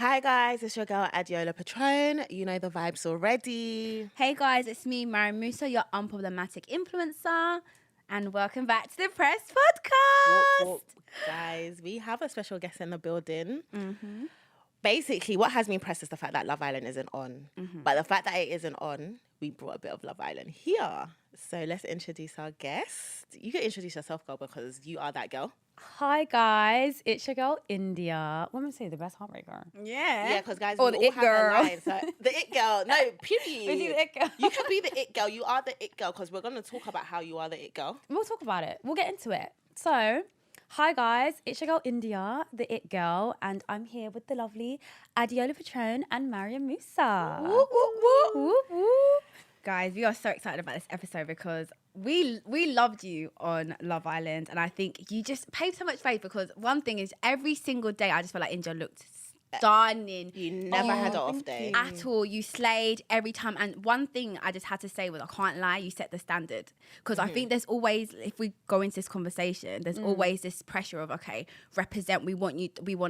Hi guys, it's your girl Adeola Patronne. You know the vibes already. Hey guys, it's me, Mariam Musa, your unproblematic influencer, and welcome back to the Press Podcast. Guys, we have a special guest in the building. Basically, what has me impressed is the fact that Love Island isn't on. But the fact that it isn't on, we brought a bit of Love Island here. So let's introduce our guest. You can introduce yourself, girl, because you are that girl. Hi guys, it's your girl Indiyah. What am I saying? The best heartbreaker. Yeah, because guys, Or we the all it have girl. a line. So, the it girl. No, period. Is he the it girl? You can be the it girl. You are the it girl because we're going to talk about how you are the it girl. We'll talk about it. We'll get into it. So, hi guys, it's your girl Indiyah, the it girl, and I'm here with the lovely Adeola Patronne and Mariam Musa. Woo, woo, woo. Woo, woo. Guys, we are so excited about this episode because we loved you on Love Island, and I think you just paved so much faith because one thing is every single day I just felt like Indiyah looked stunning. You never had an off day. At all. You slayed every time. And one thing I just had to say was, I can't lie, you set the standard. Because I think there's always, if we go into this conversation, there's always this pressure of, okay, represent. We want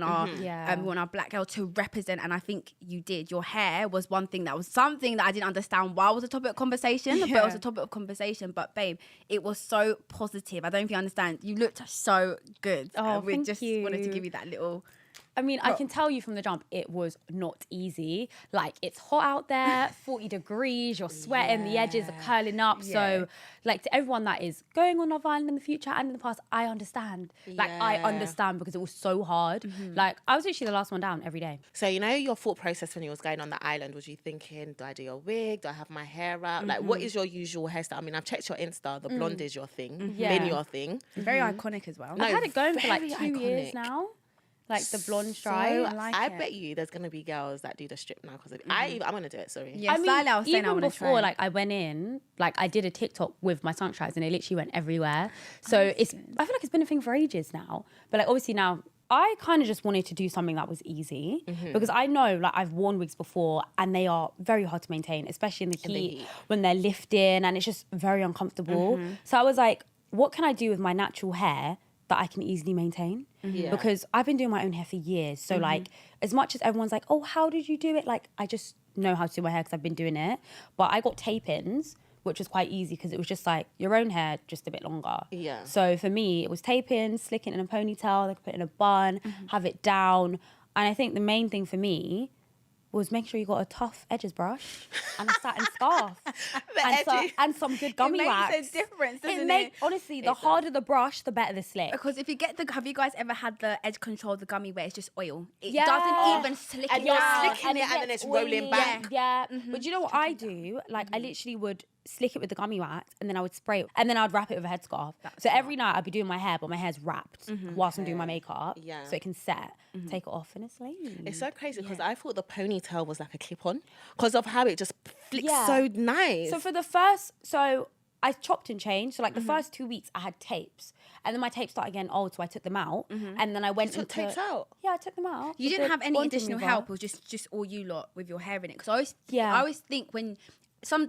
our black girl to represent. And I think you did. Your hair was one thing that was something that I didn't understand why it was a topic of conversation, but it was a topic of conversation. But babe, it was so positive. I don't know if you understand. You looked so good. Oh, we thank just you. wanted to give you that little... I mean, I can tell you from the jump, it was not easy. Like, it's hot out there, 40 degrees, you're sweating, the edges are curling up. So, like, to everyone that is going on Love Island in the future and in the past, I understand. Like, I understand because it was so hard. Like, I was literally the last one down every day. So, you know, your thought process when you was going on the island, was you thinking, do I do a wig? Do I have my hair up? Like, what is your usual hairstyle? I mean, I've checked your Insta. The blonde is your thing. Been your thing. Very iconic as well. I've had it going for like very 2 years iconic. now. Like the blonde So, stripe. I bet you there's going to be girls that do the strip now because I'm going to do it, sorry. Yeah, I mean, style, I was saying I even wanna before, try. like I went in, like I did a TikTok with my sunshine's and it literally went everywhere. So I feel like it's been a thing for ages now. But like obviously now, I kind of just wanted to do something that was easy because I know like I've worn wigs before and they are very hard to maintain, especially in the heat when they're lifting and it's just very uncomfortable. So I was like, what can I do with my natural hair that I can easily maintain? Because I've been doing my own hair for years. So like, as much as everyone's like, oh, how did you do it? Like, I just know how to do my hair because I've been doing it. But I got tape-ins, which was quite easy because it was just like your own hair, just a bit longer. Yeah. So for me, it was tape-ins, slick it in a ponytail, they could put it in a bun, have it down. And I think the main thing for me was make sure you got a tough edges brush and a satin scarf and some good gummy wax. It makes a difference, doesn't it? Honestly, the harder the brush, the better the slick. Because if you get have you guys ever had the edge control, the gummy where it's just oil? It doesn't even slick And it you're out. slicking it and then it's rolling back. Yeah. But you know what I do? Like I literally would slick it with the gummy wax and then I would spray it and then I'd wrap it with a headscarf. So every night I'd be doing my hair, but my hair's wrapped whilst I'm doing my makeup. Yeah. So it can set, take it off and it's lazy. It's so crazy because I thought the ponytail was like a clip-on because of how it just flicks so nice. So for the I chopped and changed. So like the first 2 weeks I had tapes and then my tapes started getting old so I took them out and then I went took tapes out? Yeah, I took them out. You with didn't the have any bond additional remover. help, or just all you lot with your hair in it? Because I always think when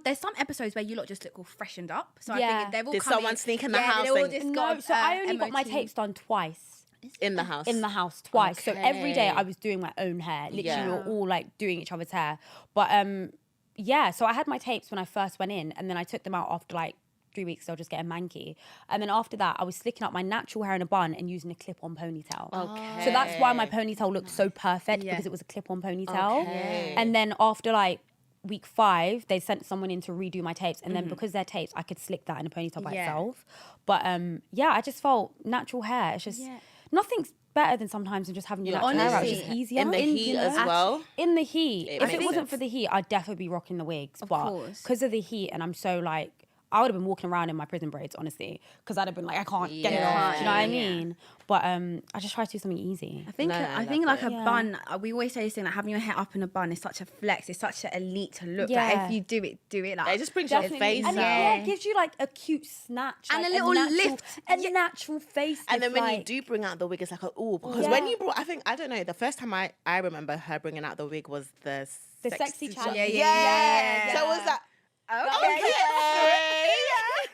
there's some episodes where you lot just look all freshened up. So I think they've all Did come someone in, sneak in the house they all and- just No, got, so I only got my MOT. tapes done twice. in the house. In the house twice. So every day Okay. I was doing my own hair. Literally Yeah. we were all like doing each other's hair. But so I had my tapes when I first went in and then I took them out after like 3 weeks, they'll just get a manky. And then after that, I was slicking up my natural hair in a bun and using a clip-on ponytail. Okay. So that's why my ponytail looked so perfect because it was a clip-on ponytail. Okay. And then after like week 5, they sent someone in to redo my tapes. And then because they're tapes, I could slick that in a ponytail by itself. But I just felt natural hair. It's just, nothing's better than sometimes than just having your natural hair out. It's just easier. In the heat as well. In the heat. If makes it wasn't sense. for the heat, I'd definitely be rocking the wigs. But course. because of the heat, and I'm so like, I would have been walking around in my prison braids, honestly, because I'd have been like, I can't get it off. Do you know what I mean? But I just try to do something easy. I think love like a bun. We always say this thing, like having your hair up in a bun is such a flex. It's such an elite look. Yeah. Like if you do it. Like It just brings your face And out. it gives you like a cute snatch. And like, a little natural, lift. A natural face. And then lift, when you like- do bring out the wig, it's like, because when you brought, I don't know, the first time I remember her bringing out the wig was the sexy challenge. Yeah. So it was like, Okay. okay.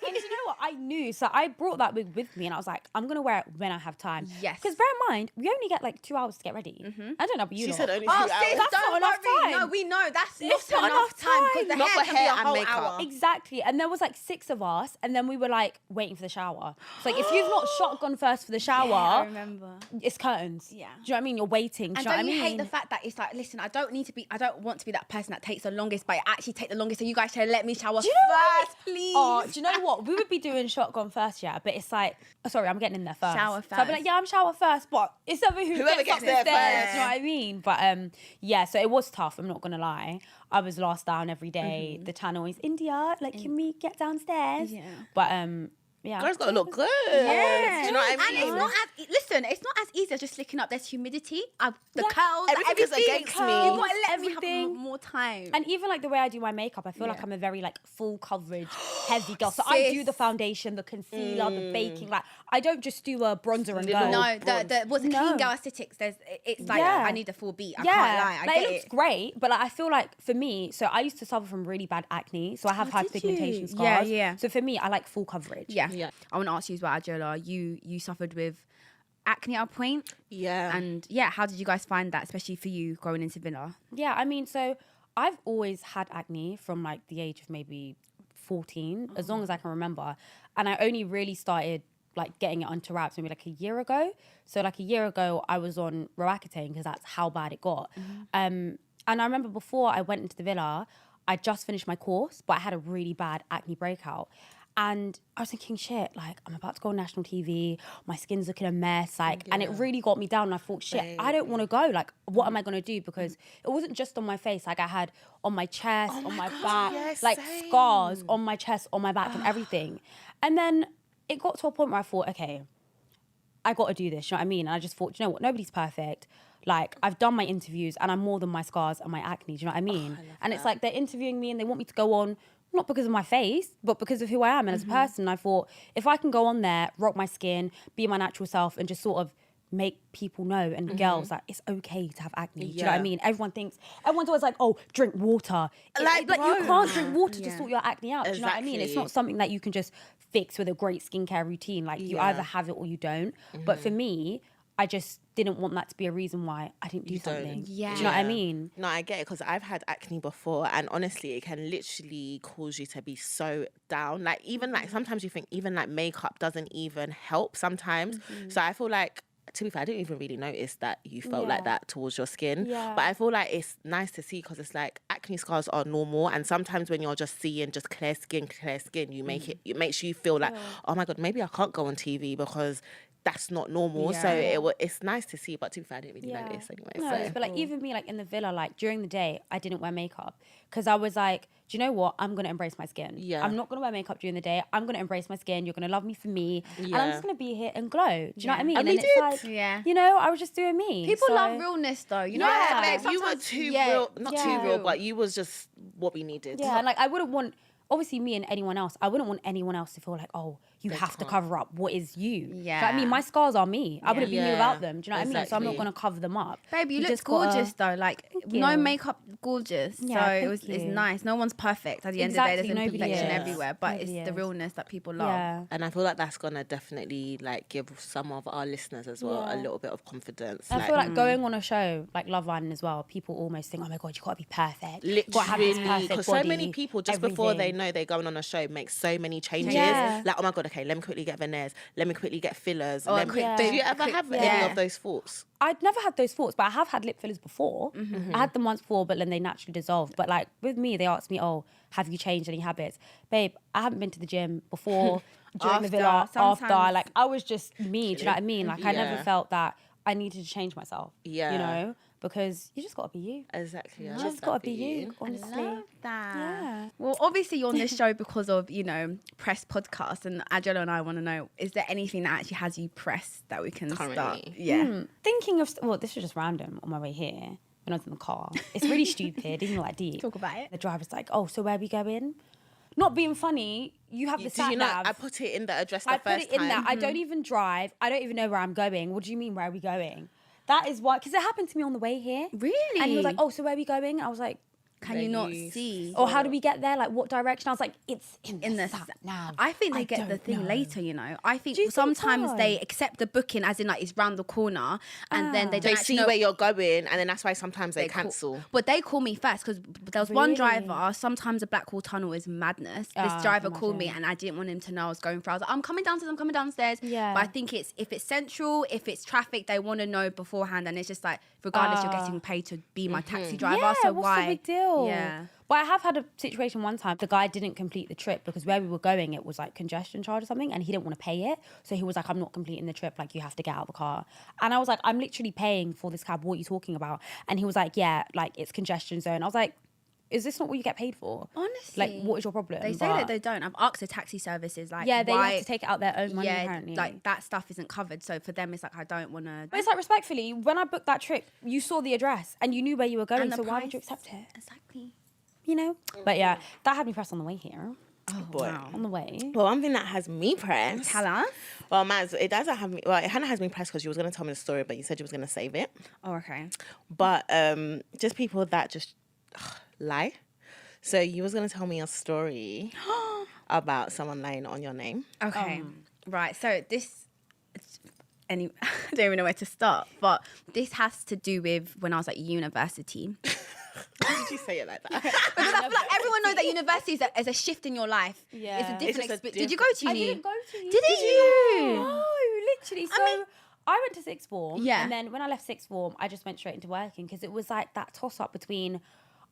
And you know what? I knew. So I brought that wig with me and I was like, I'm going to wear it when I have time. Yes. Because bear in mind, we only get like 2 hours to get ready. I don't know, but you She lot. said only 2 Oh, hours. sis, That's don't not enough worry. time. No, we know that's It's not enough time because the Not hair for can be hair a and whole makeup. hour. Exactly. And there was like 6 of us and then we were like waiting for the shower. So like if you've not shotgun first for the shower, Yeah, I remember. it's curtains. Yeah. Do you know what I mean? You're waiting. Do And you know what I don't mean? you hate the fact that it's like, listen, I don't want to be that person that takes the longest, but I actually take the longest. So you guys should let me shower Do you know what? first, please. Oh, do you know what? We would be doing shotgun first, yeah, but it's like, oh, sorry, I'm getting in there first. Shower So I'd be like, first. yeah, I'm shower first, but it's whoever gets up there the stairs, first. you know what I mean? But yeah, so it was tough, I'm not gonna lie. I was last down every day. The channel is Indiyah, like, can we get downstairs? Yeah. But yeah. Girls gotta look good. Yeah. Do you know what I And mean? it's not as easy as just slicking up. There's humidity, the curls, Everything is against me. You gotta let me Everything. have more time. And even like the way I do my makeup, I feel like I'm a very like full coverage, heavy girl. So I do Sis. the foundation, the concealer, the baking. Like I don't just do a bronzer and go. no, the what's the No. clean girl aesthetics? It's like Yeah. I need the full beat. I can't lie. I like, get it looks great, but like I feel like for me, so I used to suffer from really bad acne, so I have did you? hyperpigmentation Yeah, scars. yeah. So for me, I like full coverage. Yeah. I want to ask you as well, Adeola. You suffered with acne at a point, Yeah. and yeah, how did you guys find that, especially for you going into Villa? Yeah, I mean, so I've always had acne from like the age of maybe 14, as long as I can remember, and I only really started like getting it onto wraps maybe like a year ago. So like a year ago, I was on Roaccutane because that's how bad it got. And I remember before I went into the Villa, I just finished my course, but I had a really bad acne breakout. And I was thinking, shit, like I'm about to go on national TV, my skin's looking a mess, like, and it really got me down. And I thought, shit, I don't want to go. Like, what am I gonna do? Because it wasn't just on my face. Like I had on my chest, on my back, yes, like same. scars on my chest, on my back, and everything. And then it got to a point where I thought, okay, I got to do this. You know what I mean? And I just thought, you know what? Nobody's perfect. Like I've done my interviews, and I'm more than my scars and my acne. Do you know what I mean? And it's like they're interviewing me, and they want me to go on. Not because of my face, but because of who I am and as a person. I thought, if I can go on there, rock my skin, be my natural self, and just sort of make people know and girls that it's okay to have acne. Do you know what I mean? Everyone's always like, oh, drink water. Like, you bro. can't drink water to sort your acne out. Do you know what I mean? It's Exactly. not something that you can just fix with a great skincare routine. Like you either have it or you don't. But for me, I just didn't want that to be a reason why I didn't do something. Yeah. Do you know what I mean? No, I get it because I've had acne before, and honestly, it can literally cause you to be so down. Like even like sometimes you think even like makeup doesn't even help sometimes. So I feel like, to be fair, I didn't even really notice that you felt like that towards your skin. Yeah. But I feel like it's nice to see because it's like acne scars are normal, and sometimes when you're just seeing just clear skin, you make it makes you feel like, oh my god, maybe I can't go on TV because that's not normal. So it's nice to see, but to be fair, I didn't really notice anyway. No, So. but like even me, like in the Villa, like during the day, I didn't wear makeup because I was like, do you know what? I'm gonna embrace my skin. Yeah. I'm not gonna wear makeup during the day. I'm gonna embrace my skin. You're gonna love me for me, and I'm Yeah. just gonna be here and glow. Do you know what I mean? And we it's did. like, Yeah. you know, I was just doing me. People So- love realness, though. You know, Yeah, like, Babe, you were sometimes- too yeah. real, not too Yeah. real, but you was just what we needed. Yeah, and like I wouldn't want, obviously me and anyone else, I wouldn't want anyone else to feel like, oh, you have to cover up what is you. Do you know what I mean? Yeah. My scars are me. I wouldn't be me Yeah. without them. Do you know what I mean? So I'm not Exactly. gonna cover them up. Babe, you look just gotta- gorgeous though. Like you. no makeup, gorgeous. Yeah, so thank it's you. nice. No one's perfect. At the end Exactly, of the day, there's nobody imperfection is. everywhere, but Nobody it's the is. realness that people love. Yeah. And I feel like that's gonna definitely like give some of our listeners as well a Yeah. little bit of confidence. I feel like going on a show like Love Island as well, people almost think, oh my God, you gotta be perfect. You gotta have this literally, perfect because so many body, people just before they everything. know they're going on a show make so many changes. Yeah. Like, oh my god, okay, let me quickly get veneers, let me quickly get fillers. Or a let me- quick Did you ever have any yeah. of those thoughts? I'd never had those thoughts, but I have had lip fillers before. Mm-hmm. I had them once before, but then they naturally dissolved. But like with me, they asked me, oh, have you changed any habits? Babe, I haven't been to the gym before, during the After, Villa, after. sometimes. Like I was just me, do you know what I mean? Like I never Yeah. felt that I needed to change myself, Yeah. you know? Because you just gotta be you. Exactly. I You love just that gotta for be you, honestly. Love that. Yeah. Well, obviously you're on this show because of, you know, press podcast, and Adeola and I want to know, is there anything that actually has you pressed that we can start? Currently. Yeah. Thinking of, well, this was just random on my way here when I was in the car. It's really stupid, even like deep. Talk about it. The driver's like, oh, so where are we going? Not being funny, you have the Did sat you know? nav. I put it in the address the I first put it in there. time. I don't even drive. I don't even know where I'm going. What do you mean, where are we going? That is why, because it happened to me on the way here. Really? And he was like, oh, so where are we going? I was like, Can you not see? Or how do we get there? Like, what direction? I was like, it's in the sat now. nav. I think they get the don't thing know. later, you know. I think Do you think sometimes so? they accept the booking as in like it's round the corner, and then they don't They actually see know where you're going, and then that's why sometimes they call- cancel. But they call me first because there was one Really? driver. Sometimes the Blackwall Tunnel is madness. This I driver can called me, imagine. and I didn't want him to know I was going through. I was like, I'm coming downstairs. Yeah. But I think if it's central, if it's traffic, they want to know beforehand, and it's just like, regardless, you're getting paid to be my taxi driver. Yeah, so what's why? the big deal? Yeah. But I have had a situation one time. The guy didn't complete the trip because where we were going, it was like congestion charge or something, and he didn't want to pay it. So he was like, I'm not completing the trip. Like, you have to get out of the car. And I was like, I'm literally paying for this cab. What are you talking about? And he was like, yeah, like it's congestion zone. I was like, is this not what you get paid for? Honestly. Like, what is your problem? They say But- that they don't. I've asked the taxi services, like, Yeah, they why, have to take it out their own money, yeah, apparently. like that stuff isn't covered. So for them, it's like, I don't want to. But it's like, respectfully, when I booked that trip, you saw the address and you knew where you were going, And the so why would you price. accept it? Exactly. You know? But yeah, that had me pressed on the way here. Oh boy. On the way. Well, one thing that has me pressed. Tell us. Well, Maz, it doesn't have me. Well, it kind of has me pressed because you was going to tell me the story, but you said you was going to save it. Oh, okay. But just people that just lie. So you was going to tell me a story about someone lying on your name. Okay. Right. So this. I don't even know where to start, but this has to do with when I was at university. Why did you say it like that? Because I feel like everyone knows that university is a shift in your life. Yeah. It's a different It's just a experience. Did you go to I uni? didn't go to uni. Did you? No, literally. So I went to sixth form. Yeah. And then when I left sixth form, I just went straight into working because it was like that toss up between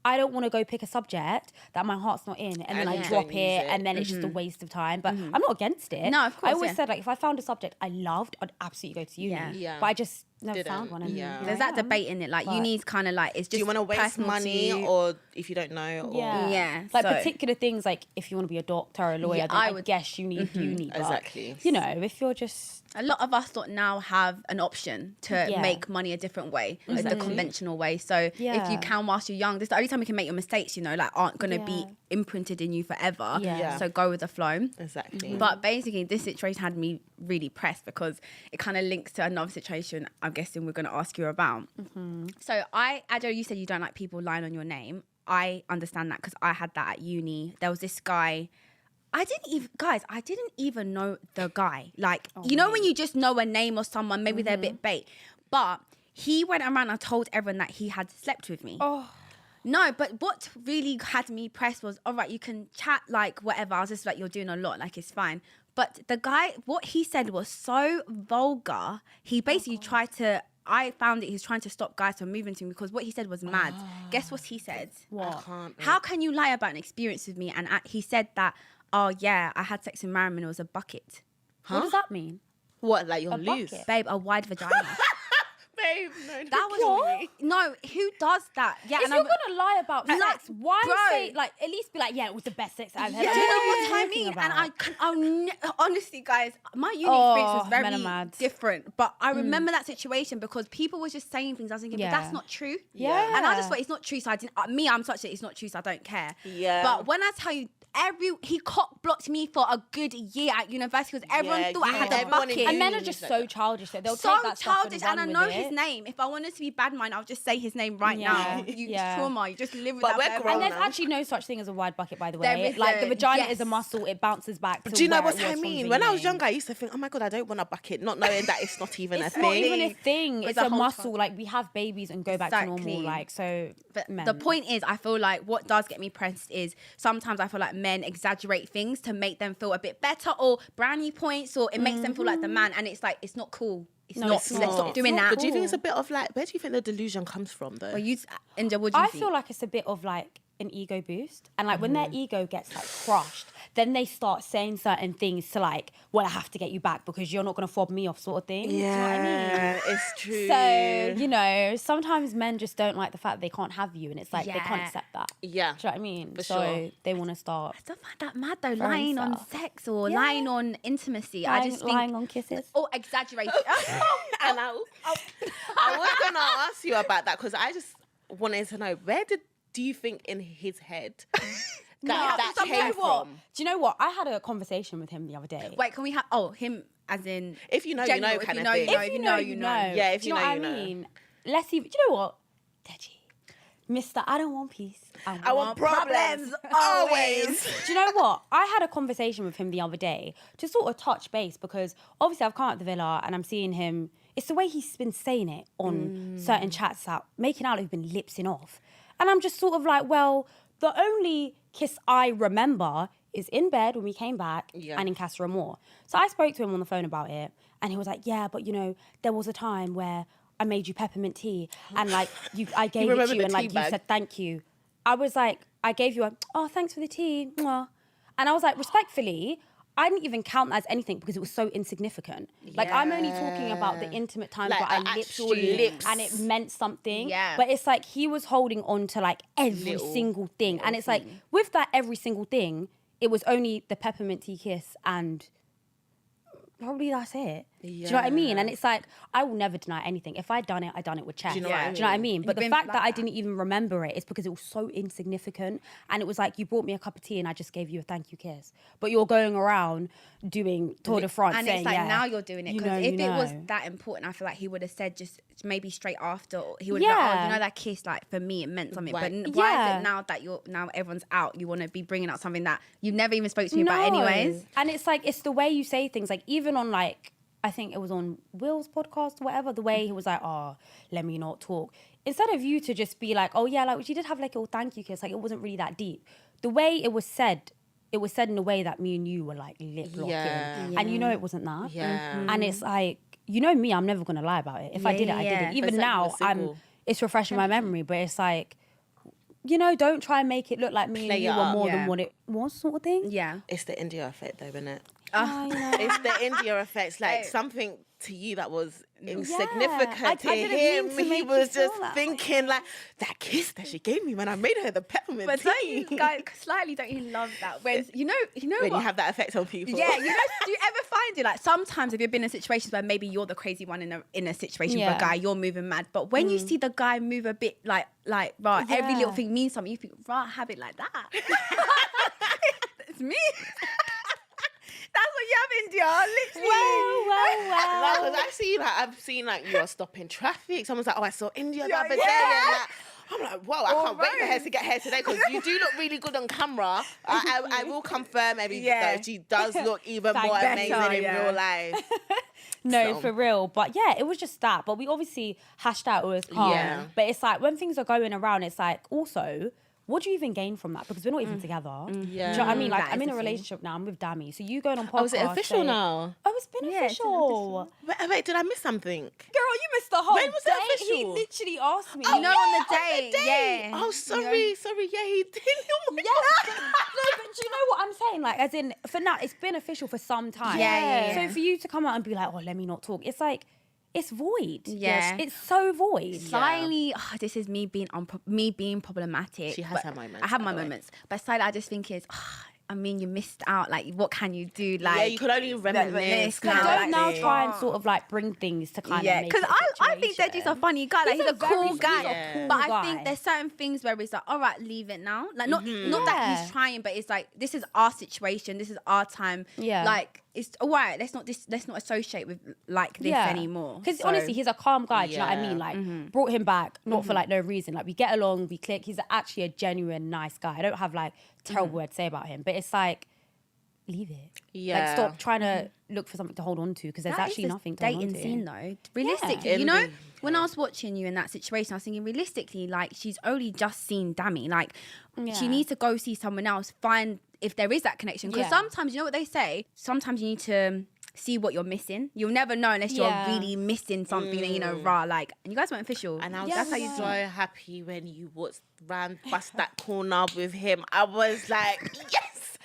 I don't want to go pick a subject that my heart's not in and then And I you drop don't it, use it. and then it's just a waste of time. But I'm not against it. No, of course, I always yeah. said like if I found a subject I loved, I'd absolutely go to uni. Yeah. Yeah. But I just never Didn't. found one. And Yeah. here There's I that am. debate in it. Like But- uni's kind of like it's just. Do you want to waste personal to money you. or if you don't know? Or... Yeah. Yeah, Like so- particular things like if you want to be a doctor or a lawyer, Yeah, then I I would- guess you need uni. But, Exactly. You know, if you're just A lot of us now have an option to Yeah. make money a different way, the Exactly. conventional way. So if Yeah. you can whilst you're young, this is the only time you can make your mistakes, you know, like aren't going to be Yeah. imprinted in you forever. Yeah. So go with the flow. Exactly. But basically, this situation had me really pressed because it kind of links to another situation I'm guessing we're going to ask you about. So Adeola, you said you don't like people lying on your name. I understand that because I had that at uni. There was this guy. I didn't even know the guy. Like, you know when you just know a name or someone, maybe they're a bit bait. But he went around and told everyone that he had slept with me. oh. No, but what really had me pressed was, all right, you can chat like whatever. I was just like, you're doing a lot, like it's fine. But the guy, what he said was so vulgar. He basically tried to, I found that he was trying to stop guys from moving to me because what he said was mad. Guess what he said? What? How can you lie about an experience with me? And he said that, oh yeah, I had sex with Mariam and it was a bucket. What does that mean? What, like you're A loose? bucket? Babe, a wide vagina. Babe, no. That was, no, who does that? Yeah, If and you're I'm- gonna lie about Like, sex, why bro. say like at least be like, yeah, it was the best sex I've had. Do you know what I mean? And honestly, guys, my uni experience was men are very mad. different. But I remember that situation because people were just saying things. I was thinking, but that's Yeah. not true. Yeah. And I just thought it's not true. So I didn't. I'm such that it's not true. So I don't care. Yeah. But when I tell you, he cock blocked me for a good year at university because everyone Yeah, thought I had a everyone in bucket. uni And men are knew just that. so childish that they'll So take that stuff childish, and I run know with his it. name. If I wanted to be bad mind, I'll just say his name right Yeah. now. You Yeah. trauma. You just live with But that. we're forever. grown And there's now. actually no such thing as a wide bucket, by the There way. is Like the vagina yes. is a muscle; it bounces back. To Do you know where what it I was from mean? the When I was beginning. younger, I used to think, oh my God, I don't want a bucket, not knowing that it's not even a It's thing. not even a thing. It's It's a a whole muscle. Like we have babies and go back to Exactly. normal. Like so. But men. the point is, I feel like what does get me pressed is sometimes I feel like men exaggerate things to make them feel a bit better or brownie points or it makes them feel like the man. And it's like, it's not cool. It's No, not. it's Let's not. stop doing It's that. But do you think it's a bit of like, where do you think the delusion comes from though? Well, Indiyah, what do you I think? feel like it's a bit of like an ego boost, and like when their ego gets like crushed, then they start saying certain things to like, well, I have to get you back because you're not gonna fob me off, sort of thing. Do you know what I mean? It's true. So, you know, sometimes men just don't like the fact they can't have you, and it's like they can't Yeah. accept that. Yeah. Do you know what I mean? For so sure. they want to start I still find that mad though, Throwing lying on stuff. sex or Yeah. lying on intimacy. I just think. lying on kisses. Or exaggerating. And I was going to ask you about that because I just wanted to know, do you think in his head that Do you know came what? from? Do you know what? I had a conversation with him the other day. Wait, can we have? Him as in. If you know, general, you know if kind you of know, thing. you know. If If you you know, know, you know. Yeah, if Do you you know know, what you I know. mean? Let's see. Do you know what? Deji. Mr. I don't want peace. I want problems always. Do you know what? I had a conversation with him the other day to sort of touch base because obviously I've come out the villa and I'm seeing him. It's the way he's been saying it on certain chats out, making out like he's been lipsing off. And I'm just sort of like, well, the only kiss I remember is in bed when we came back and in Casa Amor. So I spoke to him on the phone about it and he was like, yeah, but you know, there was a time where I made you peppermint tea and like I gave it to you and like you said thank you. I was like, I gave you thanks for the tea. Mwah. And I was like, respectfully, I didn't even count that as anything because it was so insignificant. Like I'm only talking about the intimate times like, where I lipped you and it meant something. Yeah. But it's like he was holding on to like every single thing. And it's like with that every single thing, it was only the peppermint tea kiss and probably that's it. Do you know what I mean? And it's like, I will never deny anything. If I'd done it with chest. Do you know what I mean? But the fact that I didn't even remember it is because it was so insignificant. And it was like, you brought me a cup of tea and I just gave you a thank you kiss. But you're going around doing Tour de France and saying, it's like, now you're doing it. Because if it was know. that important, I feel like he would have said just maybe straight after. He would have been like, oh, you know that kiss, like for me, it meant something. Right. But why is it now that now everyone's out, you want to be bringing out something that you never even spoke to me about anyways? And it's like, it's the way you say things. Like even on like, I think it was on Will's podcast or whatever, the way he was like, let me not talk. Instead of you to just be like, oh yeah, like she did have like a little thank you kiss, like it wasn't really that deep. The way it was said in a way that me and you were like lip locking. And you know it wasn't that. And it's like, you know me, I'm never gonna lie about it. If I did it, I did it. Even now, it's refreshing my memory, but it's like, you know, don't try and make it look like me and you were more than what it was, sort of thing. Yeah. It's the Indiyah effect though, isn't it? It's the Indiyah effect. Like something to you that was insignificant to him. He was just thinking like that kiss that she gave me when I made her the peppermint tea. But don't you guys slightly don't you love that when you know when what? you have that effect on people? Yeah, you know. Do you ever find it like sometimes if you've been in situations where maybe you're the crazy one in a situation with a guy, you're moving mad, but when you see the guy move a bit like every little thing means something, you think, have it like that. It's me. That's what you have, Indiyah, literally. Well. Because I've seen like you're stopping traffic. Someone's like, I saw Indiyah the other day. And like, I'm like, whoa, I can't wait for her to get here today because you do look really good on camera. I will confirm though she does look even more amazing in real life. No, for real. But yeah, it was just that. But we obviously hashed out it was calm. Yeah. But it's like when things are going around, it's like also, what do you even gain from that? Because we're not even together. Yeah. Do you know what I mean? Like, I'm in a relationship now. I'm with Dami. So you going on podcast. Oh, is it official now? Oh, it's been official. Wait, did I miss something? Girl, you missed the whole When was it date. official? He literally asked me. On the date. Yeah. Oh, sorry. Yeah, he did. No, but do you know what I'm saying? Like, as in, for now, it's been official for some time. Yeah. So for you to come out and be like, let me not talk. It's like, it's void. Yeah. It's so void. Slightly, this is me being problematic. She has her moments. I have my moments. But slightly, I just think I mean, you missed out. Like, what can you do? Like, you could only reminisce. Don't now try and sort of like bring things to kind of make because I think Deji's a funny guy. Like, he's a cool guy. But I think there's certain things where it's like, all right, leave it now. Like, not that he's trying, but it's like, this is our situation. This is our time. Yeah. Like, it's all right. Let's not associate with like this anymore. Because honestly, he's a calm guy. Do you know what I mean? Like, brought him back not for like no reason. Like, we get along, we click. He's actually a genuine nice guy. I don't have like terrible word to say about him, but it's like, leave it. Yeah. Like, stop trying to look for something to hold on to because there's actually nothing to hold on to. Dating scene though, realistically, you know, when I was watching you in that situation, I was thinking realistically, like, she's only just seen Dami. Like, she needs to go see someone else, find if there is that connection. Because sometimes, you know what they say? Sometimes you need to see what you're missing. You'll never know unless you're really missing something and, you know, like, and you guys weren't official. And I was so happy when you ran past that corner with him. I was like, yes!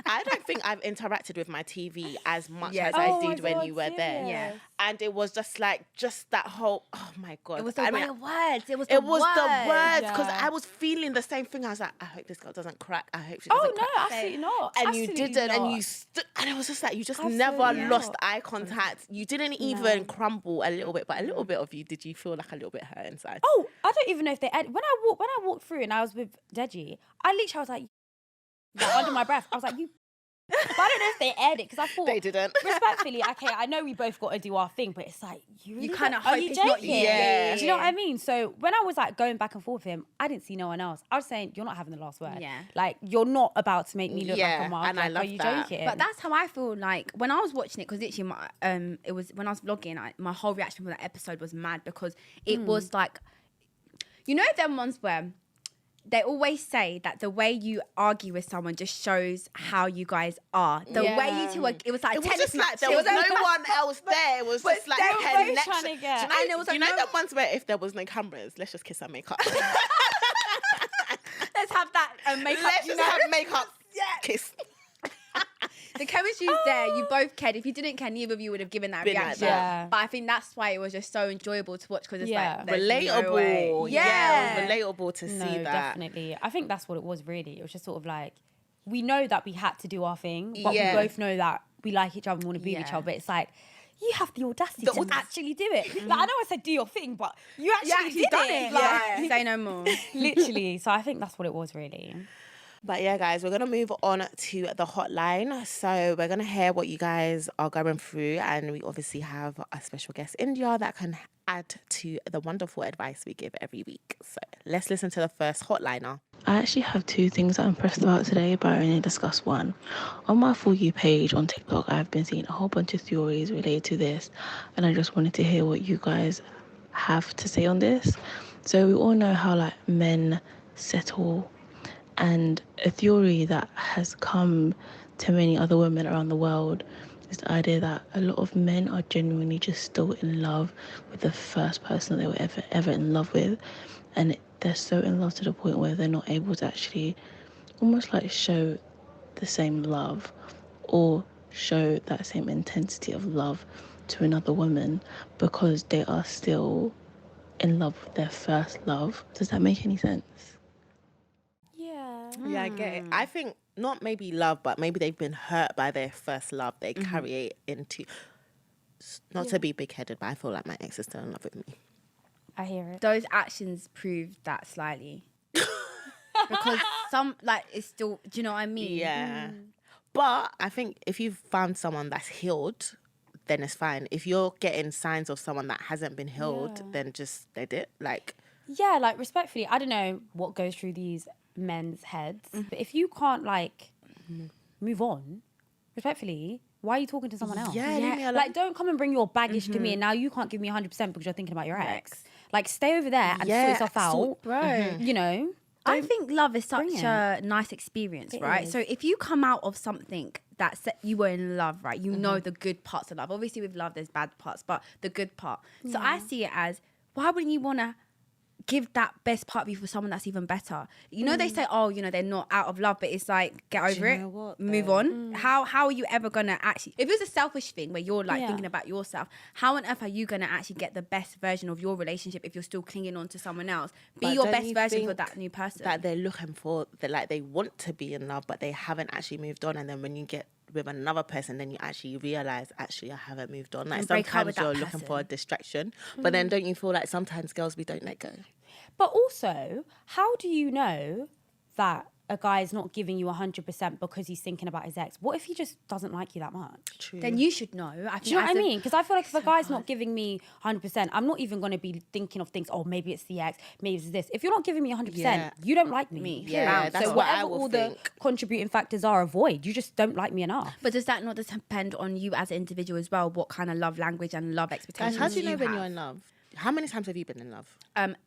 I don't think I've interacted with my TV as much as I did when you were there. Yeah. And it was just like, that whole, oh my God. It was the words. It was the words. Because I was feeling the same thing. I was like, I hope this girl doesn't crack. I hope she doesn't crack. No, absolutely not. And you didn't. And you stood. And it was just like, you just never lost eye contact. You didn't even crumble a little bit. But a little bit of you, did you feel like a little bit hurt inside? Oh, I don't even know if they... When I walked through and I was with Deji, I was like under my breath, I was like, you But I don't know if they aired it because I thought They didn't. Respectfully, okay, I know we both got to do our thing, but it's like you really kind of are hope you it's joking? not you. Yeah. Do you know what I mean? So when I was like going back and forth with him, I didn't see no one else. I was saying, you're not having the last word. Yeah. Like you're not about to make me look like Yeah, a mug. and I like, love are you that. joking? But that's how I feel like when I was watching it, because literally it was when I was vlogging, my whole reaction from that episode was mad because it was like, you know, them ones where they always say that the way you argue with someone just shows how you guys are. The way you two were, it was like It was tennis just like match. there was no one else there. It was just like they were 10 both next. trying to get- Do you And it was know, like, you know no- the ones where if there was no cameras, let's just kiss and make up. Let's have that makeup. Let's you just know? have makeup. Kiss. The chemistry's there. You both cared. If you didn't care, neither of you would have given that Been like reaction. that. Yeah. But I think that's why it was just so enjoyable to watch because it's Yeah. like there's no way. Relatable. Yeah. It was relatable to see that. Definitely. I think that's what it was really. It was just sort of like, we know that we had to do our thing, but Yeah. we both know that we like each other and want to be with each Yeah. other. But it's like, you have the audacity to actually do it. Like, I know I said do your thing, but you actually did done it. Like, say no more. Literally. So I think that's what it was really. But yeah, guys, we're going to move on to the hotline. So we're going to hear what you guys are going through. And we obviously have a special guest, Indiyah, that can add to the wonderful advice we give every week. So let's listen to the first hotliner. I actually have two things that I'm pressed about today, but I only discuss one. On my For You page on TikTok, I've been seeing a whole bunch of theories related to this, and I just wanted to hear what you guys have to say on this. So we all know how like men settle, and a theory that has come to many other women around the world is the idea that a lot of men are genuinely just still in love with the first person that they were ever in love with, and they're so in love to the point where they're not able to actually almost like show the same love or show that same intensity of love to another woman because they are still in love with their first love. Does that make any sense? Yeah. Yeah, I get it. I think not maybe love, but maybe they've been hurt by their first love. They carry it into, not to be big-headed, but I feel like my ex is still in love with me. I hear it. Those actions prove that slightly. Because some, like, it's still, do you know what I mean? Yeah. But I think if you've found someone that's healed, then it's fine. If you're getting signs of someone that hasn't been healed, then just let it. Like, Yeah, like respectfully, I don't know what goes through these men's heads, but if you can't like move on, respectfully, why are you talking to someone else? yeah, leave me alone. Like, don't come and bring your baggage to me and now you can't give me 100% because you're thinking about your ex. Like, stay over there and sort yourself out. Bro. You know? I think love is such bring a nice experience, right? is. So if you come out of something that you were in love, right? You know the good parts of love. Obviously with love, there's bad parts, but the good part. So I see it as, why wouldn't you want to give that best part of you for someone that's even better? You know, they say, oh, you know, they're not out of love, but it's like, get over you it, know what, move though? on. How are you ever going to actually, if it's a selfish thing where you're like Yeah. thinking about yourself, how on earth are you going to actually get the best version of your relationship if you're still clinging on to someone else? Be But your don't best you version for think that new person. that they're looking for, that like they want to be in love, but they haven't actually moved on. And then when you get with another person, then you actually realize, actually, I haven't moved on. Like And break up with sometimes that you're looking for a person. distraction, but then don't you feel like sometimes girls, we don't let go? But also, how do you know that a guy is not giving you 100% because he's thinking about his ex? What if he just doesn't like you that much? True. Then you should know. I think Do you know what I as a- mean? Because I feel like if a guy's not giving me 100%, I'm not even going to be thinking of things, oh, maybe it's the ex, maybe it's this. If you're not giving me 100%, Yeah. you don't like me. Yeah, that's so what I whatever will all think. the contributing factors are, avoid. You just don't like me enough. But does that not depend on you as an individual as well? What kind of love language and love expectations? Guys, how do you know when have? you're in love? How many times have you been in love?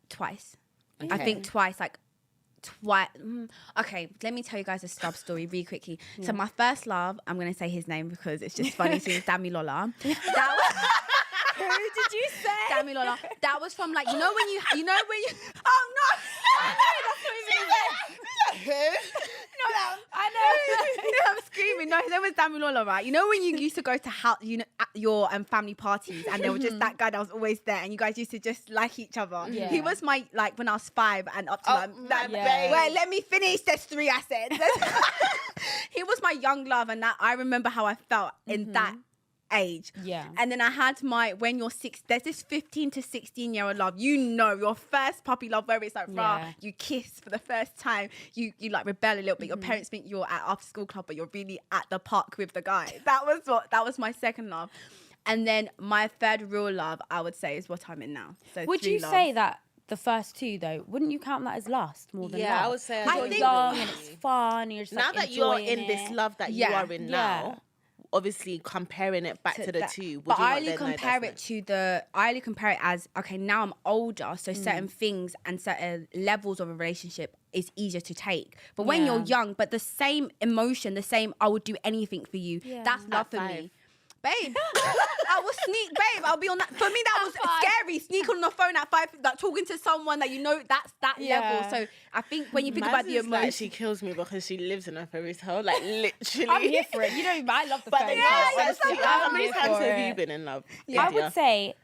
Twice. I Okay. think twice. Like twice. Okay, let me tell you guys a stub story really quickly. So my first love, I'm gonna say his name because it's just funny. So it's Dami Lola. Who did you say? Dami Lola. That was from like, you know when you oh no, I know. no, I'm screaming. No, his name was Dami Lola, right? You know when you used to go to at your family parties and there was just that guy that was always there and you guys used to just like each other. Yeah. He was my, like when I was 5 and up to that. my babe. Wait, let me finish. There's 3 I said. He was my young love and that I remember how I felt in that age. Yeah. And then I had when you're 6, there's this 15 to 16-year-old love. You know, your first puppy love where it's like, rah, you kiss for the first time. You like rebel a little bit. Your parents think you're at after school club, but you're really at the park with the guy. That was my second love. And then my third real love, I would say, is what I'm in now. So Would you say that the first two, though, wouldn't you count that as lust more than love? I would say you're young and it's fun. And you're just now like that you're in enjoying this it. love that you are in now, obviously comparing it back to the two. But I only compare it as, okay, now I'm older, so certain things and certain levels of a relationship is easier to take. But when you're young, but the same emotion, the same, I would do anything for you. Yeah. That's love for me. Babe, I will sneak, babe. I'll be on that. For me, that was scary. Sneak on the phone at 5, like talking to someone that you know. That's that level. So I think when you think about the emotion, like, she kills me because she lives in a fairy tale. Like literally, I'm here for it. You know, I love the fairy tale. How many times have you been in love? I would say,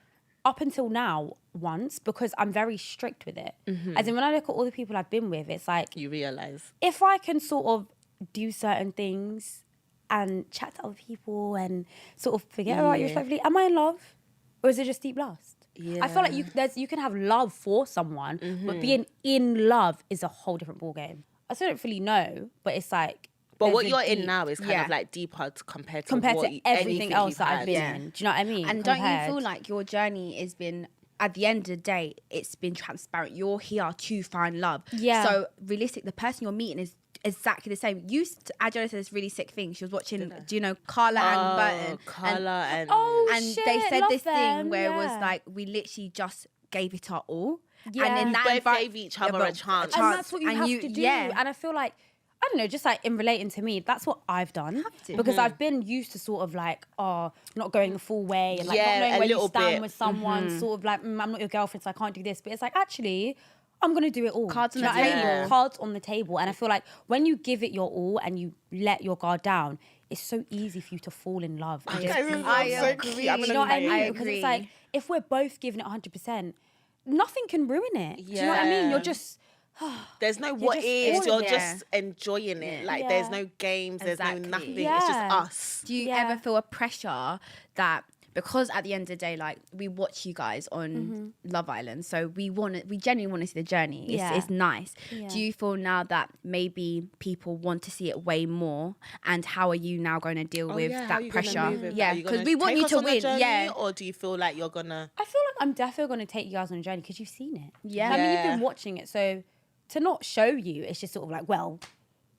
up until now, once, because I'm very strict with it. As in, when I look at all the people I've been with, it's like you realize if I can sort of do certain things and chat to other people and sort of forget about you respectfully, am I in love? Or is it just deep lust? I feel like you can have love for someone, but being in love is a whole different ballgame. I still don't fully know, but it's like... But what you're in now is kind of like deeper compared to everything else that I've been in. Do you know what I mean? And don't you feel like your journey has been... At the end of the day, it's been transparent. You're here to find love. Yeah. So realistic, the person you're meeting is exactly the same. Adeola said this really sick thing. She was watching, do you know, Carla and Burton? Carla and shit, they said this them. thing where it was like, we literally just gave it our all. Yeah. And in that both gave each other a chance. And that's what you have to do. Yeah. And I feel like, I don't know, just like in relating to me, that's what I've done. Because I've been used to sort of like, not going the full way and like not knowing where you stand with someone, sort of like, I'm not your girlfriend, so I can't do this. But it's like, actually, I'm going to do it all. Cards on the table. Cards on the table. And I feel like when you give it your all and you let your guard down, it's so easy for you to fall in love. I agree. You know what I mean? Because it's like, if we're both giving it 100%, nothing can ruin it. Do you know what I mean? You're just... There's no what is, you're just enjoying it. Like there's no games, there's no nothing. It's just us. Do you ever feel a pressure that, because at the end of the day, like we watch you guys on Love Island, so we genuinely want to see the journey. It's nice. Yeah. Do you feel now that maybe people want to see it way more? And how are you now going to deal with that pressure? Yeah, because we want you to win. Yeah. Or do you feel like you're gonna? I feel like I'm definitely going to take you guys on a journey because you've seen it. Yeah. I mean, you've been watching it, so to not show you, it's just sort of like, well,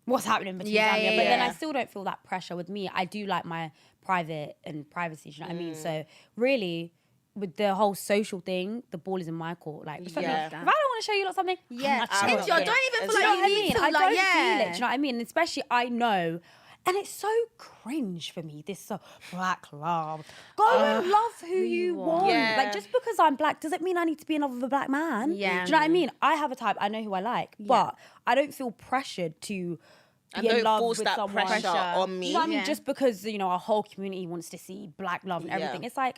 what's happening between Zambia? But then I still don't feel that pressure with me. I do like my private and privacy, do you know what I mean? So really, with the whole social thing, the ball is in my court. Like, if I don't want to show you something, don't even feel like you need to. I don't feel it, do you know what I mean? And especially, I know, and it's so cringe for me, this black love. Go and love who you want. Yeah. Like, just because I'm black doesn't mean I need to be in love with a black man. Yeah. Do you know what I mean? I have a type, I know who I like, but I don't feel pressured to be in love with someone. Pressure on me. You know what I mean? Just because, you know, our whole community wants to see black love and everything. It's like,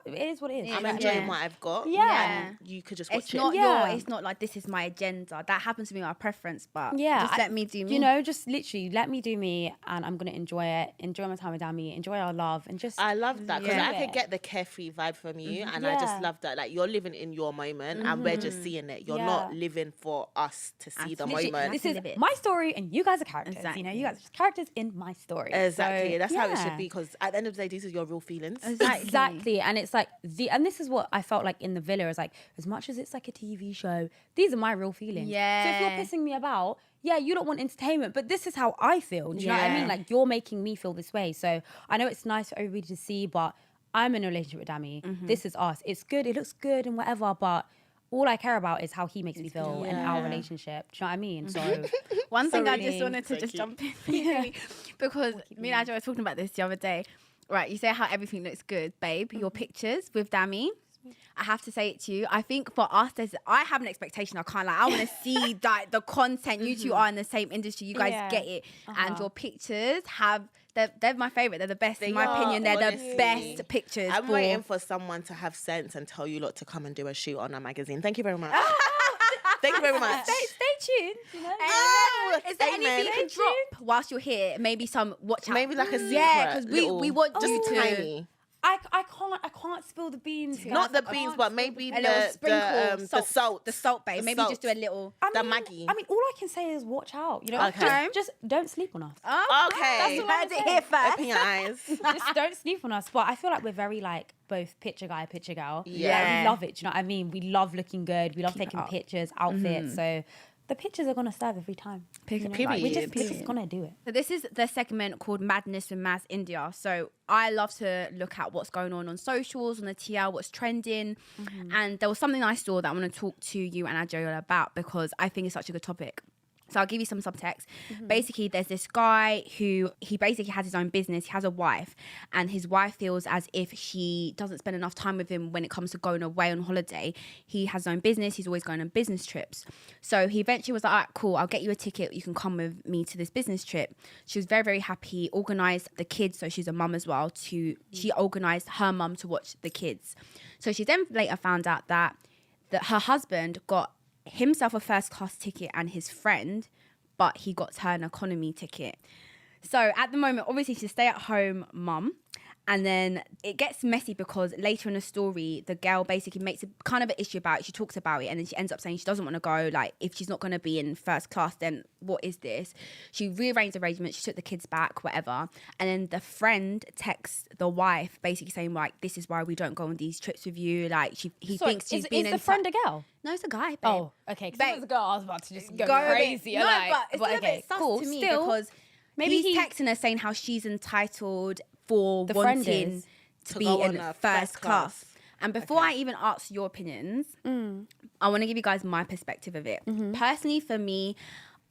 it is what it is. I'm enjoying what I've got. Yeah. And you could just watch it's not like this is my agenda. That happens to be my preference, but just let me do me. You know, just literally let me do me, and I'm going to enjoy it. Enjoy my time with Dami. Enjoy our love. And just... I love that because I could get the carefree vibe from you. And I just love that. Like, you're living in your moment and we're just seeing it. You're not living for us to see the moment. This is my story and you guys are characters. Exactly. You know, you guys are just characters in my story. Exactly. So, that's how it should be, because at the end of the day, these are your real feelings. Exactly. And it's like, and this is what I felt like in the villa, is like, as much as it's like a TV show, these are my real feelings. Yeah. So if you're pissing me about, you don't want entertainment, but this is how I feel. Do you know what I mean? Like, you're making me feel this way. So I know it's nice for everybody to see, but I'm in a relationship with Dami. This is us. It's good. It looks good and whatever, but all I care about is how he makes me feel in our relationship. Do you know what I mean? So one thing I just wanted to jump in because me and Adeola were talking about this the other day. Right, you say how everything looks good, babe. Your pictures with Dami, I have to say it to you. I think for us, I have an expectation. I can't lie. I want to see that the content. You two are in the same industry. You guys get it, and your pictures they're my favorite. They're the best in my opinion. They're the best pictures. I'm waiting for someone to have sense and tell you lot to come and do a shoot on a magazine. Thank you very much. Thank you very much. Stay tuned, you know. Is there amen. anything you can drop whilst you're here? Maybe some watch out. Maybe like a secret. Yeah, because little- we want just you to. tiny. I can't spill the beans. Guys. Not the I beans, can't but spill maybe A little sprinkle, the salt. the salt bay. The Maybe salt. just do a little. the Maggie. I mean, all I can say is watch out. You know, Okay. just don't sleep on us. Okay. That's all I heard it here first. Open your eyes. Just don't sleep on us. But I feel like we're very like both picture guy, picture girl. Yeah. Like, we love it. Do you know what I mean? We love looking good. We love Keep it taking up. pictures, outfits. So the pictures are gonna serve every time. Period. Like, we're Period. just gonna do it. So this is the segment called Madness with Maz Indiyah. So I love to look at what's going on socials, on the TL, what's trending. And there was something I saw that I want to talk to you and Adeola about because I think it's such a good topic. So I'll give you some subtext. Basically, there's this guy who he basically has his own business. He has a wife, and his wife feels as if she doesn't spend enough time with him when it comes to going away on holiday. He has his own business. He's always going on business trips. So he eventually was like, all right, cool, I'll get you a ticket. You can come with me to this business trip. She was very, very happy. Organised the kids, so she's a mum as well. She organised her mum to watch the kids. So she then later found out that her husband got himself a first class ticket and his friend, but he got her an economy ticket. So at the moment, obviously she's a stay-at-home mum. And then it gets messy because later in the story, the girl basically makes a kind of an issue about it. She talks about it and then she ends up saying she doesn't want to go. Like, if she's not going to be in first class, then what is this? She rearranged arrangements. She took the kids back, whatever. And then the friend texts the wife basically saying, like, this is why we don't go on these trips with you. Like, he thinks she's been Is the friend a girl? No, it's a guy, babe. Oh, okay. Because Babe. if it was a girl, I was about to just go a bit- crazy. No, like, but it's still a okay, bit sus cool. to me Still, because maybe he's texting her saying how she's entitled for The friend wanting is to to be go in on a first first class. class. And before I even ask your opinions, I want to give you guys my perspective of it. Personally, for me,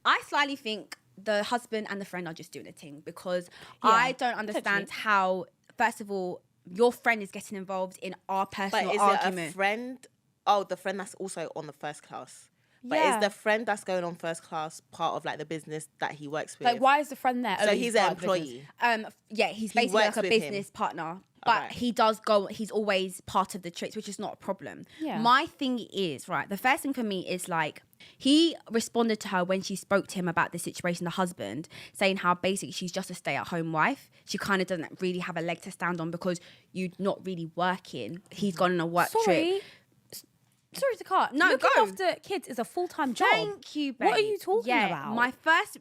I slightly think the husband and the friend are just doing a thing because I don't understand how, first of all, your friend is getting involved in our But personal is argument. it a friend? Oh, the friend that's also on the first class. But Yeah. is the friend that's going on first class part of like the business that he works with? Like, why is the friend there? So Oh, he's part an of the business. employee. Yeah, he's He basically like works a with him. business partner. But Alright. he does go, he's always part of the trips, which is not a problem. Yeah. My thing is, right, the first thing for me is like, he responded to her when she spoke to him about the situation, the husband, saying how basically she's just a stay-at-home wife. She kind of doesn't really have a leg to stand on because you're not really working. He's gone on a work trip. Sorry to cut. No, Looking go. after kids is a full-time job. Thank you, babe. What are you talking about?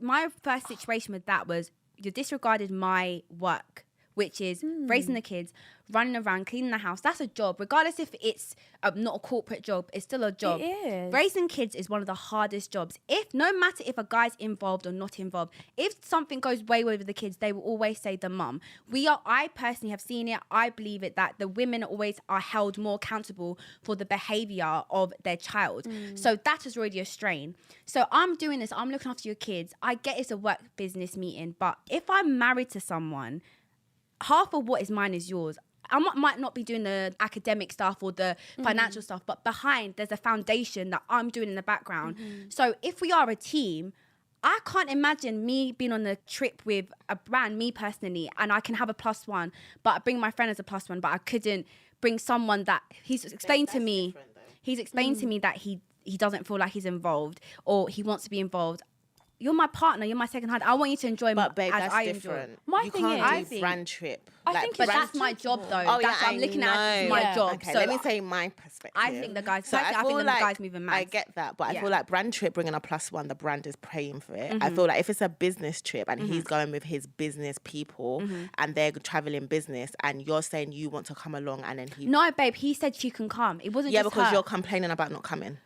My first situation with that was you disregarded my work, which is raising the kids, running around, cleaning the house. That's a job. Regardless if it's not a corporate job, it's still a job. It is. Raising kids is one of the hardest jobs. No matter if a guy's involved or not involved, if something goes way with the kids, they will always say the mum. I personally have seen it. I believe it that the women always are held more accountable for the behaviour of their child. So that is already a strain. So I'm doing this. I'm looking after your kids. I get it's a work business meeting, but if I'm married to someone, half of what is mine is yours. Might not be doing the academic stuff or the financial stuff, but behind there's a foundation that I'm doing in the background. So if we are a team, I can't imagine me being on a trip with a brand, me personally, and I can have a +1, but I bring my friend as a +1, but I couldn't bring someone that he's explained to me. He's explained to me that he doesn't feel like he's involved or he wants to be involved. You're my partner. You're my second hand. I want you to enjoy But babe, as that's I different. enjoy. My you thing can't is, do I think- brand trip. I Like, think But it's brand- that's my job, though. Oh, That's yeah, what I'm looking at as know. my Yeah. job. Okay, So let me say my perspective. I think the guys. So personally, I think feel the like guys moving mad. I get that, but I Yeah. feel like brand trip bringing a +1, the brand is paying for it. I feel like if it's a business trip and he's going with his business people and they're traveling business and you're saying you want to come along and then he No, babe. He said she can come. It wasn't yeah just because her. you're complaining about not coming.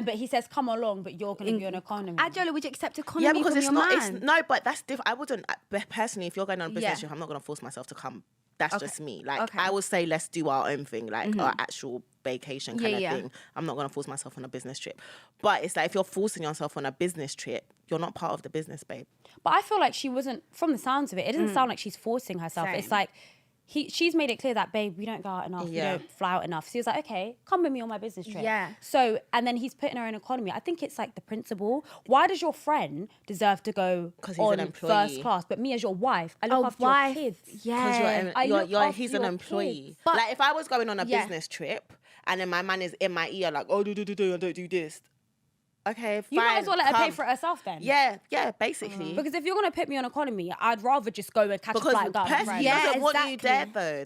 But he says, come along, but you're going to be on economy. Adeola, would you accept economy Yeah, because from it's your not. man? It's no, but that's different. I wouldn't personally. If you're going on a business Yeah. trip, I'm not going to force myself to come. That's just me. Like Okay. I would say, let's do our own thing, like our actual vacation kind Yeah, of yeah. thing. I'm not going to force myself on a business trip. But it's like if you're forcing yourself on a business trip, you're not part of the business, babe. But I feel like she wasn't, from the sounds of it, it doesn't sound like she's forcing herself. Same. It's like, she's made it clear that, babe, we don't go out enough, Yeah. we don't fly out enough. So he was like, okay, come with me on my business trip. Yeah. So, and then he's putting her in economy. I think it's like the principle. Why does your friend deserve to go 'Cause he's on an employee. first class, but me as your wife, I look after wife. your kids? Yeah. I look after He's an your employee. kids. But- like if I was going on a Yeah. business trip and then my man is in my ear like, oh, don't do this. okay, fine. You might as well let her pay come. for it herself then. Yeah, basically. Because if you're gonna put me on economy, I'd rather just go and catch a flight without a Because friend. he Yeah, doesn't want you exactly. there though.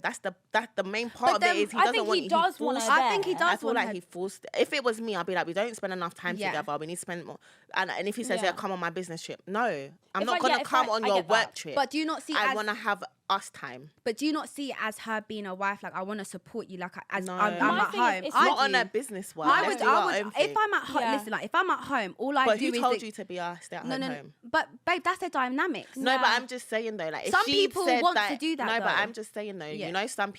That's the main part of then it is he I doesn't think want he you. does want forced- her I think he there. does I feel want like her- he forced. If it was me, I'd be like, we don't spend enough time Yeah. together. We need to spend more. And if he says, Yeah. yeah, come on my business trip, no, I'm If not I- gonna yeah, if come I- on I your get work that. trip. But do you not see I as want to have us time. But do you not see it as her being a wife? Like, I want to support you. Like, as No. I'm My at thing is, home. it's I Not on do. a business one. I Let's would, do I our would, own if thing. I'm at home, Yeah. listen, like, if I'm at home, all I But do who is. told you to be a stay-at-home no, home? but babe, that's their dynamics. No, but Yeah. I'm just saying though, like if Some she people said want that, to do that, No, but though. I'm just saying though, Yeah. you know, some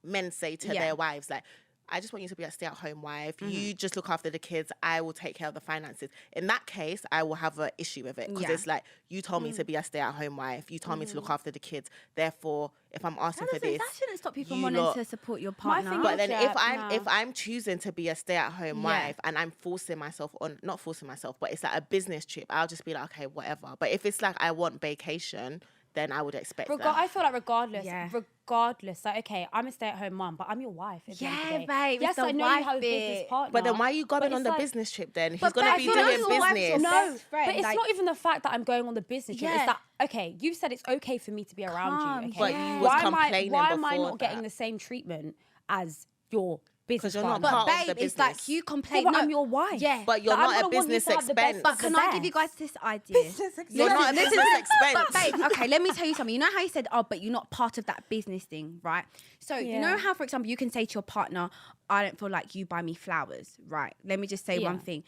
men say to Yeah. their wives like, I just want you to be a stay-at-home wife. Mm-hmm. You just look after the kids. I will take care of the finances. In that case, I will have an issue with it because Yeah. Mm. it's like you told me to be a stay-at-home wife. You told me to look after the kids. Therefore, if I'm asking for this, That shouldn't stop you from you wanting lot- to support your My partner. thing But then Yeah, if no. I'm choosing to be a stay-at-home Yeah. wife and I'm forcing myself on, not forcing myself, but it's like a business trip, I'll just be like, okay, whatever. But if it's like I want vacation, then I would expect that. I feel like regardless, Yeah. like, okay, I'm a stay-at-home mum, but I'm your wife. At the end of the Yeah, day. babe, Yes, it's the I know wife you have a business bit. partner. But then why are you but going on it's the like- business trip then? He's But going to babe, be you know doing your wife's your business. best No, friend, but it's like- not even the fact that I'm going on the business trip. Yeah. It's that, okay, you said it's okay for me to be around Calm, you. Okay? But you was why complaining am I before not getting that. the same treatment as your business you're not partner? part But of the babe, it's like business. you complain. Yeah, but no, I'm your wife. Yeah, But you're But I'm not a gonna want you business to have the best expense. But can I give you guys this idea? You're not a business expense. But babe, okay, let me tell you something. You know how you said, oh, but you're not part of that business thing, right? So you know Yeah. how, for example, you can say to your partner, I don't feel like you buy me flowers, right? Let me just say Yeah. one thing.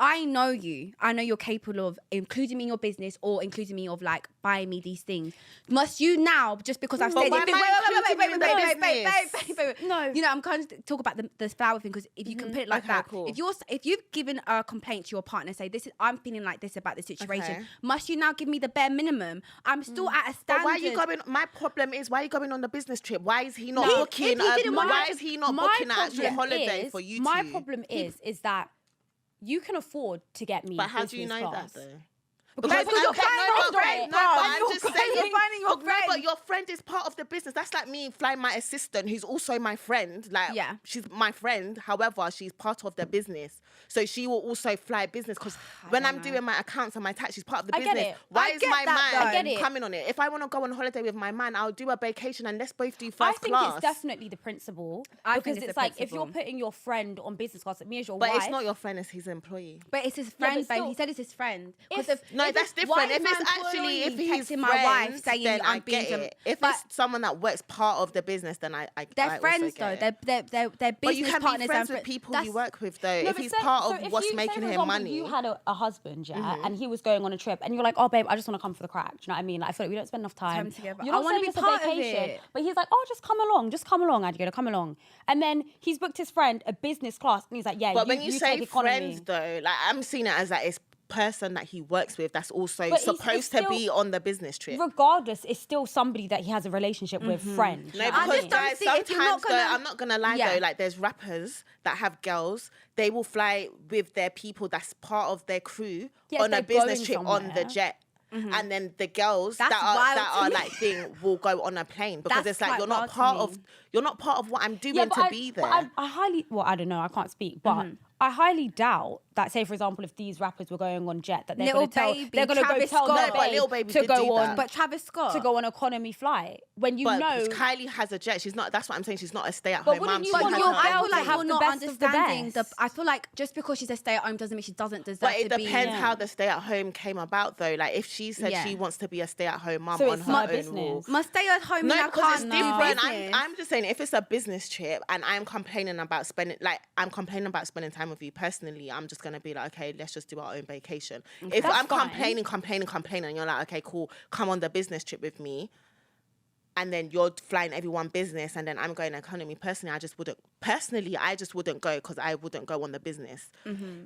I know you. I know you're capable of including me in your business or including me of like buying me these things. Must you now, just because I've But said why it? am I including you in the business? No. You know, I'm kind of talk about the flower thing because if you can put it like Okay, that, cool. if you've given a complaint to your partner, say this is I'm feeling like this about the situation. Okay. Must you now give me the bare minimum? I'm still at a standard. But why are you going? My problem is why are you going on the business trip? Why is he not No, booking? if he didn't want Why to- is he not My booking an actual problem holiday is- for you? My two? problem is that you can afford to get me. But how do you business know class. that though? Because you're okay, finding no, your but friend, no, bro. but I'm You're just finding- saying. you're finding your No, friend. but your friend is part of the business. That's like me flying my assistant, who's also my friend. Like, Yeah. she's my friend. However, she's part of the business, so she will also fly business. Because when I'm doing my accounts and my tax, she's part of the I get business. it. Why I is get my that, though. I man get it. coming on it? If I want to go on holiday with my man, I'll do a vacation and let's both do I first think class. it's definitely the principle. I think because it's it's the like if principle. you're putting your friend on business class, like me as your But wife. it's not your friend; it's his employee. But it's his but friend, babe. still- He said it's his friend. No, that's different. If it's actually if he's texting my wife friends, saying then I I'm being get it. If but it's someone that works part of the business, then I they're also friends though. get it. They're business But you can partners be friends and with people that's- you work with, though. No, if but he's say- part so of if what's you- say, making for him example, money. You had a husband, yeah, and he was going on a trip, and you're like, oh, babe, I just want to come for the crack. Do you know what I mean? Like, I feel like we don't spend enough time together. You're I not wanna saying be it's a part of vacation, it. but he's like, oh, just come along, Adeola, come along. And then he's booked his friend a business class, and he's like, yeah, But when you say take economy. friends, though, like I'm seeing it as that it's person that he works with that's also But it's supposed to still- be on the business trip. regardless, it's still somebody that he has a relationship with, friend. No, I because just don't guys, see if you're not sometimes though, gonna- I'm not gonna lie Yeah. though, like there's rappers that have girls, they will fly with their people that's part of their crew Yes, on a they're business going trip on the somewhere. jet. And then the girls That's that wild are to like thing will go on a plane because That's it's like quite you're not wild to part me. of what I'm doing but to be there. I highly, well, I don't know, I can't speak, but I highly doubt that, say, for example, if these rappers were going on jet, that they're Lil going to tell, Baby, they're going to go Travis tell Scott. their No, but babe Lil Baby to did go do on that. But Travis Scott to go on economy flight when you But know. Kylie has a jet. She's not. That's what I'm saying. She's not a stay-at-home But mum. wouldn't you She want has your a- girl I feel to like have you're the not best of the understanding best? I feel like just because she's a stay-at-home doesn't mean she doesn't deserve But it to be. depends how the stay-at-home came about, though. Like if she said Yeah. she wants to be a stay-at-home mum So on it's her not own business. rules. Must stay at home. No, and I because it's can't do different. business. I'm just saying, if it's a business trip and I'm complaining about spending time with you personally, I'm just gonna be like, okay, let's just do our own vacation. If That's I'm fine. complaining, and you're like, okay, cool, come on the business trip with me, and then you're flying everyone business, and then I'm going economy. Personally, I just wouldn't go because I wouldn't go on the business.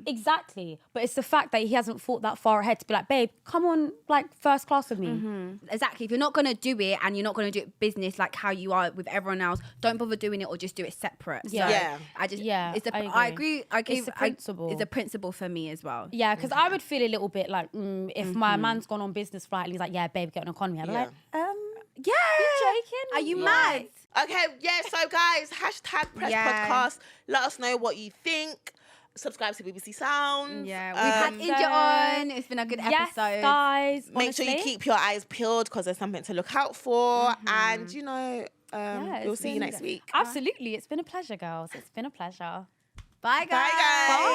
Exactly. But it's the fact that he hasn't thought that far ahead to be like, babe, come on, like, first class with me. Exactly. If you're not going to do it and you're not going to do it business like how you are with everyone else, don't bother doing it or just do it separate. Yeah. So Yeah. I agree. It's a principle. It's a principle for me as well. Yeah, because I would feel a little bit like, if my man's gone on business flight and he's like, yeah, babe, get on economy. I'd be Yeah. like, Yeah. you joking? Are you Yeah. mad? Okay, yeah, so guys, #Press Yeah. Podcast. Let us know what you think. Subscribe to BBC Sounds. Yeah, we've had Indiyah on. It's been a good Yes, episode. guys. Make sure you keep your eyes peeled because there's something to look out for. And, you know, we'll see you next week. Absolutely. It's been a pleasure, girls. It's been a pleasure. Bye, guys. Bye, guys. Bye.